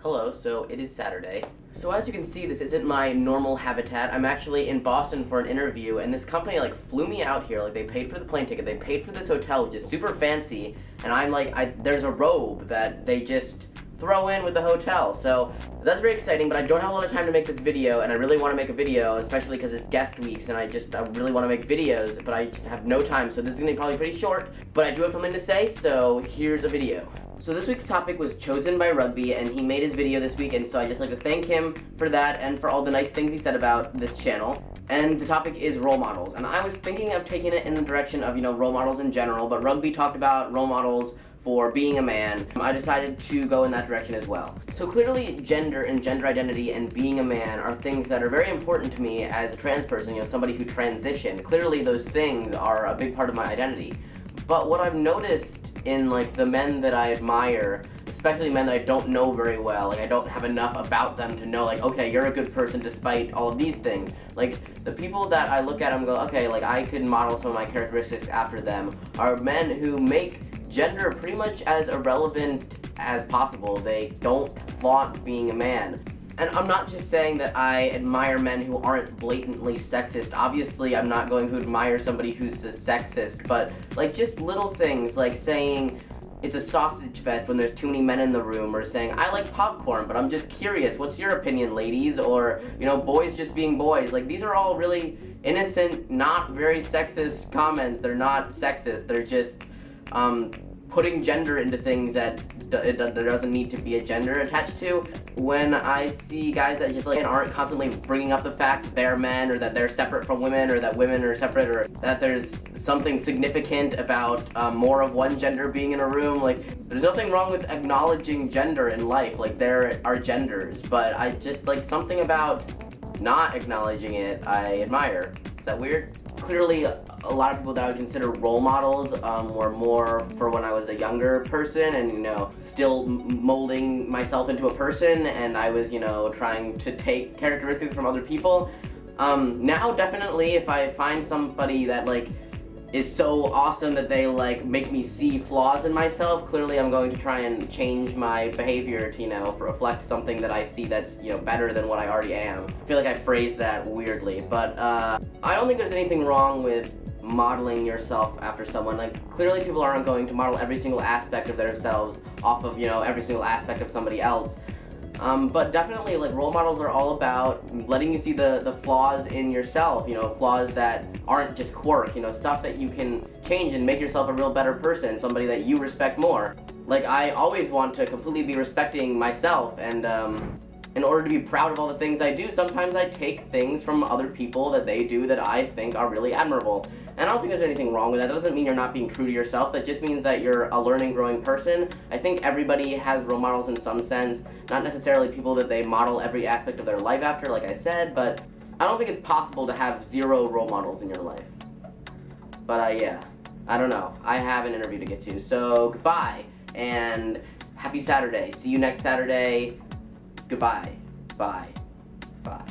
Hello, so it is Saturday. So as you can see, this isn't my normal habitat. I'm actually in Boston for an interview, and this company flew me out here. They paid for the plane ticket, they paid for this hotel, which is super fancy, and I'm there's a robe that they just throw in with the hotel. So that's very exciting, but I don't have a lot of time to make this video, and I really want to make a video, especially because it's guest weeks, and I really want to make videos, but I just have no time, so this is going to be probably pretty short, but I do have something to say, so here's a video. So this week's topic was chosen by Rugby, and he made his video this week, and so I'd just like to thank him for that and for all the nice things he said about this channel. And the topic is role models, and I was thinking of taking it in the direction of, role models in general, but Rugby talked about role models for being a man. I decided to go in that direction as well. So clearly gender and gender identity and being a man are things that are very important to me as a trans person, somebody who transitioned. Clearly those things are a big part of my identity. But what I've noticed in the men that I admire, especially men that I don't know very well, I don't have enough about them to know okay, you're a good person despite all of these things. The people that I look at and go, okay, I could model some of my characteristics after them, are men who make gender pretty much as irrelevant as possible. They don't flaunt being a man. And I'm not just saying that I admire men who aren't blatantly sexist. Obviously, I'm not going to admire somebody who's a sexist, but just little things like saying it's a sausage fest when there's too many men in the room, or saying I like popcorn, but I'm just curious, what's your opinion, ladies? Or, boys just being boys. These are all really innocent, not very sexist comments. They're not sexist. They're just putting gender into things that there doesn't need to be a gender attached to. When I see guys that just aren't constantly bringing up the fact that they're men, or that they're separate from women, or that women are separate, or that there's something significant about more of one gender being in a room, there's nothing wrong with acknowledging gender in life. There are genders, but I just something about not acknowledging it I admire. Is that weird? Clearly, a lot of people that I would consider role models were more for when I was a younger person and, still molding myself into a person, and I was, trying to take characteristics from other people. Now, definitely, if I find somebody that, is so awesome that they, make me see flaws in myself, clearly I'm going to try and change my behavior to, reflect something that I see that's, better than what I already am. I feel like I phrased that weirdly, but, I don't think there's anything wrong with modeling yourself after someone. Clearly people aren't going to model every single aspect of themselves off of, every single aspect of somebody else. But definitely, role models are all about letting you see the flaws in yourself, flaws that aren't just quirk, stuff that you can change and make yourself a real better person, somebody that you respect more. I always want to completely be respecting myself, and, in order to be proud of all the things I do, sometimes I take things from other people that they do that I think are really admirable. And I don't think there's anything wrong with that. That doesn't mean you're not being true to yourself. That just means that you're a learning, growing person. I think everybody has role models in some sense. Not necessarily people that they model every aspect of their life after, like I said, but I don't think it's possible to have 0 role models in your life. But yeah, I don't know. I have an interview to get to. So goodbye, and happy Saturday. See you next Saturday. Goodbye. Bye. Bye.